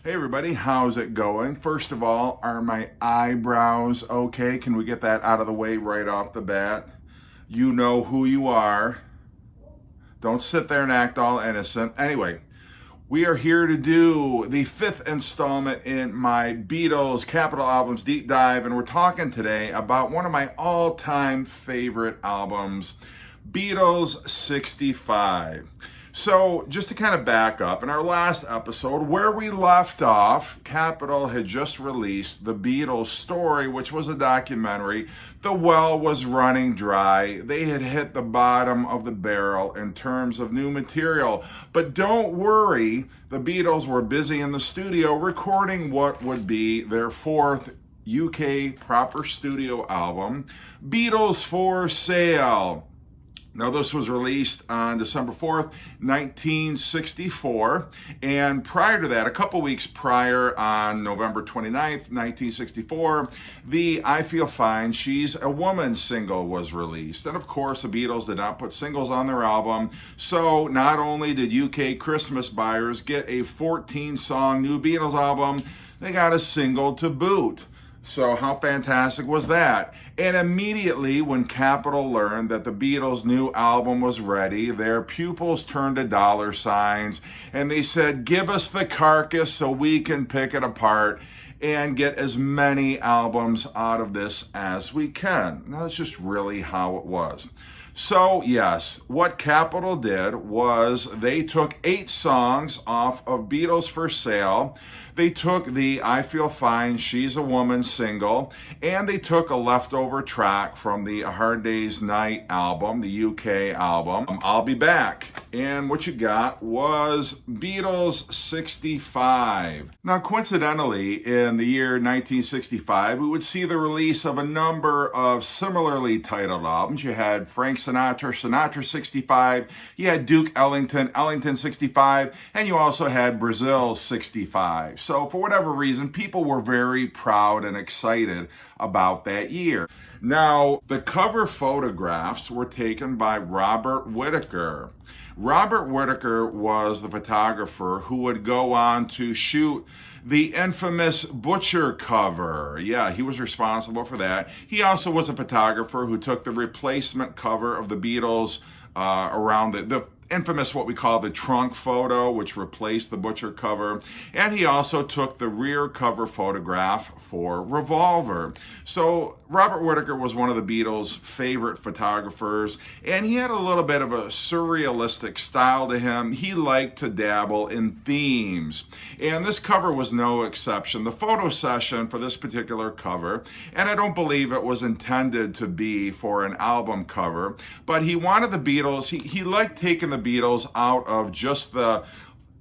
Hey everybody, how's it going? First of all, are my eyebrows okay? Can we get that out of the way right off the bat? You know who you are. Don't sit there and act all innocent. Anyway, we are here to do the fifth installment in my Beatles Capitol Albums deep dive, and we're talking today about one of my all-time favorite albums, Beatles 65. So, just to kind of back up, in our last episode, where we left off, Capitol had just released The Beatles Story, which was a documentary. The well was running dry. They had hit the bottom of the barrel in terms of new material. But don't worry, the Beatles were busy in the studio recording what would be their fourth UK proper studio album, Beatles for Sale. Now, this was released on December 4th, 1964. And prior to that, a couple weeks prior, on November 29th, 1964, the I Feel Fine, She's a Woman single was released. And of course, the Beatles did not put singles on their album. So not only did UK Christmas buyers get a 14-song new Beatles album, they got a single to boot. So how fantastic was that? And immediately when Capitol learned that the Beatles' new album was ready, their pupils turned to dollar signs and they said, give us the carcass so we can pick it apart and get as many albums out of this as we can. Now, that's just really how it was. So yes, what Capitol did was they took 8 songs off of Beatles for Sale. They took the I Feel Fine, She's a Woman single, and they took a leftover track from the A Hard Day's Night album, the UK album, I'll Be Back. And what you got was Beatles 65. Now, coincidentally, in the year 1965, we would see the release of a number of similarly titled albums. You had Frank Sinatra, Sinatra 65, you had Duke Ellington, Ellington 65, and you also had Brazil 65. So for whatever reason, people were very proud and excited about that year. Now, the cover photographs were taken by Robert Whittaker. Robert Whittaker was the photographer who would go on to shoot the infamous Butcher cover. Yeah, he was responsible for that. He also was a photographer who took the replacement cover of the Beatles around the infamous what we call the trunk photo, which replaced the Butcher cover. And he also took the rear cover photograph for Revolver. So Robert Whittaker was one of the Beatles' favorite photographers, and he had a little bit of a surrealistic style to him. He liked to dabble in themes, and this cover was no exception. The photo session for this particular cover, and I don't believe it was intended to be for an album cover, but he wanted the Beatles, he liked taking the Beatles out of just the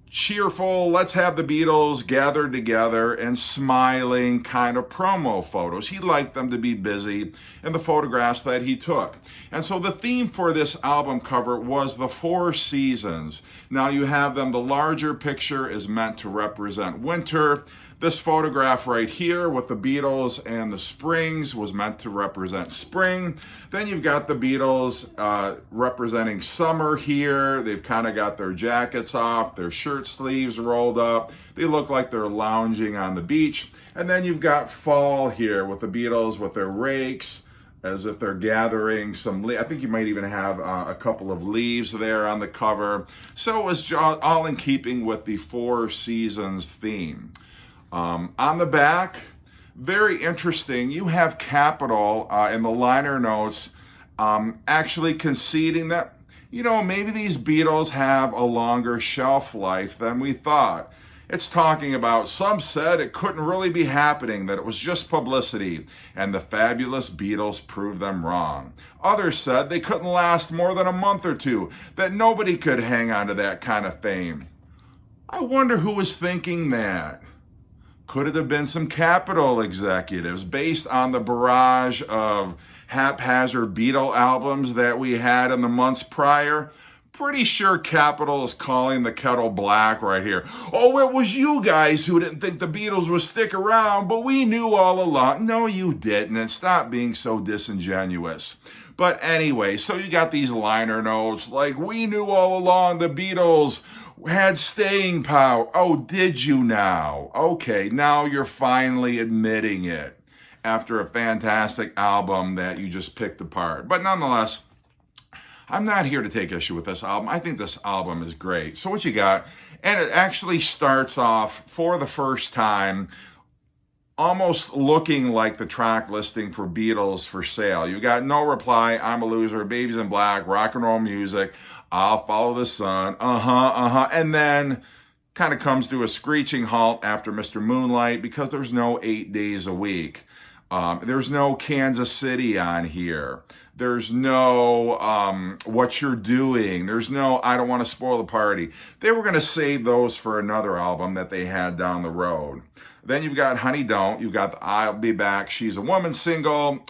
cheerful, let's have the Beatles gathered together and smiling kind of promo photos. He liked them to be busy in the photographs that he took. And so the theme for this album cover was the 4 seasons. Now you have them, the larger picture is meant to represent winter. This photograph right here with the Beatles and the Springs was meant to represent spring. Then you've got the Beatles representing summer here. They've kind of got their jackets off, their shirt sleeves rolled up. They look like they're lounging on the beach. And then you've got fall here with the Beatles with their rakes, as if they're gathering some, I think you might even have a couple of leaves there on the cover. So it was all in keeping with the 4 seasons theme. On the back, very interesting, you have Capitol in the liner notes actually conceding that, you know, maybe these Beatles have a longer shelf life than we thought. It's talking about, some said it couldn't really be happening, that it was just publicity, and the fabulous Beatles proved them wrong. Others said they couldn't last more than a month or two, that nobody could hang on to that kind of fame. I wonder who was thinking that. Could it have been some Capitol executives based on the barrage of haphazard Beatle albums that we had in the months prior? Pretty sure Capitol is calling the kettle black right here. Oh, it was you guys who didn't think the Beatles would stick around, but we knew all along. No, you didn't, and stop being so disingenuous. But anyway, so you got these liner notes like, we knew all along the Beatles had staying power. Oh, did you now? Okay, now you're finally admitting it after a fantastic album that you just picked apart. But nonetheless, I'm not here to take issue with this album. I think this album is great. So what you got, and it actually starts off for the first time almost looking like the track listing for Beatles for Sale. You got No Reply, I'm a Loser, Babies in Black, Rock and Roll Music, I'll Follow the Sun, and then kind of comes to a screeching halt after Mr. Moonlight because there's no 8 days a week. There's no Kansas City on here. There's no What You're Doing. There's no I Don't Want to Spoil the Party. They were going to save those for another album that they had down the road. Then you've got Honey Don't. You've got the I'll Be Back, She's a Woman single.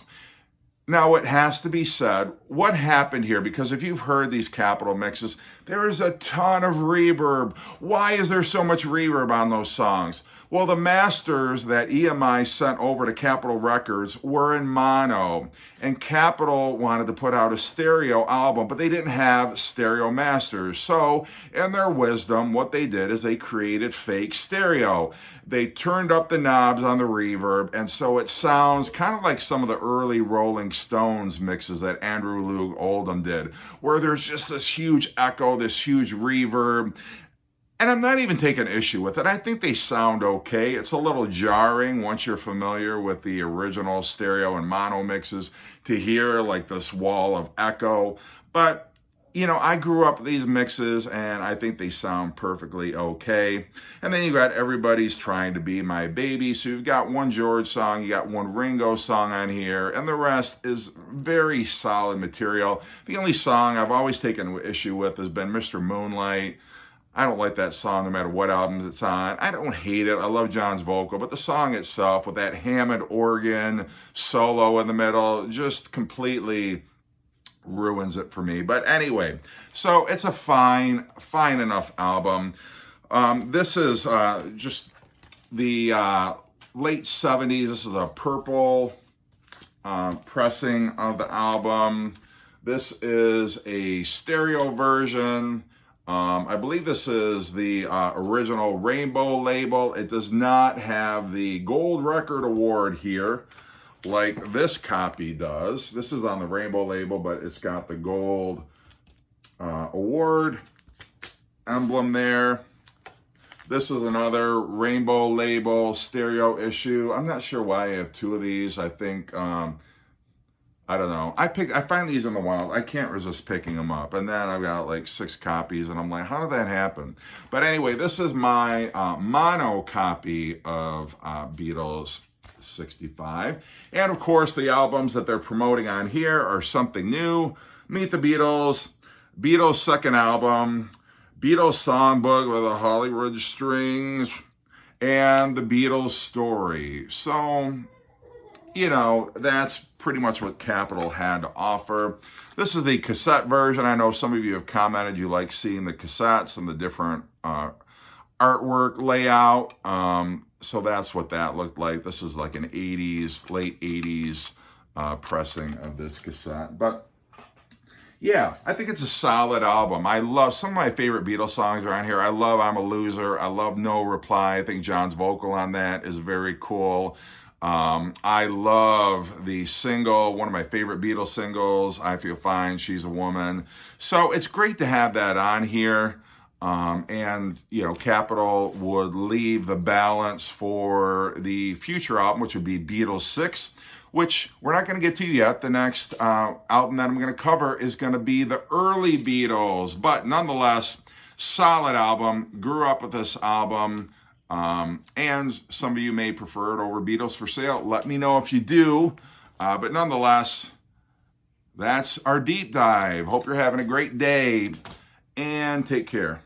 Now, it has to be said, what happened here? Because if you've heard these Capitol mixes, there is a ton of reverb. Why is there so much reverb on those songs? Well, the masters that EMI sent over to Capitol Records were in mono, and Capitol wanted to put out a stereo album, but they didn't have stereo masters. So, in their wisdom, what they did is they created fake stereo. They turned up the knobs on the reverb, and so it sounds kind of like some of the early Rolling Stones mixes that Andrew Loog Oldham did, where there's just this huge echo, this huge reverb. And I'm not even taking issue with it. I think they sound okay. It's a little jarring once you're familiar with the original stereo and mono mixes to hear like this wall of echo. But, you know, I grew up with these mixes and I think they sound perfectly okay. And then you got Everybody's Trying to Be My Baby. So you've got one George song, you got one Ringo song on here, and the rest is very solid material. The only song I've always taken issue with has been Mr. Moonlight. I don't like that song no matter what album it's on. I don't hate it. I love John's vocal, but the song itself with that Hammond organ solo in the middle just completely ruins it for me. But anyway, so it's a fine enough album. This is just the late 70s. This is a purple pressing of the album. This is a stereo version. I believe this is the original Rainbow label. It does not have the gold record award here like this copy does. This is on the Rainbow label, but it's got the gold award emblem there. This is another Rainbow label stereo issue. I'm not sure why I have two of these. I think I don't know. I find these in the wild. I can't resist picking them up. And then I've got like 6 copies and I'm like, how did that happen? But anyway, this is my mono copy of Beatles 65. And of course, the albums that they're promoting on here are Something New, Meet the Beatles, Beatles' second album, Beatles Songbook with the Hollywood Strings, and the Beatles Story. So, you know, that's pretty much what Capitol had to offer. This is the cassette version. I know some of you have commented you like seeing the cassettes and the different artwork layout. So that's what that looked like. This is like an 80s, late 80s pressing of this cassette. But yeah, I think it's a solid album. I love some of my favorite Beatles songs are on here. I love I'm a Loser. I love No Reply. I think John's vocal on that is very cool. I love the single, one of my favorite Beatles singles, I Feel Fine, She's a Woman. So it's great to have that on here. And, you know, Capitol would leave the balance for the future album, which would be Beatles 6, which we're not going to get to yet. The next album that I'm going to cover is going to be the early Beatles. But nonetheless, solid album. Grew up with this album. And some of you may prefer it over Beatles for Sale. Let me know if you do. But nonetheless, that's our deep dive. Hope you're having a great day and take care.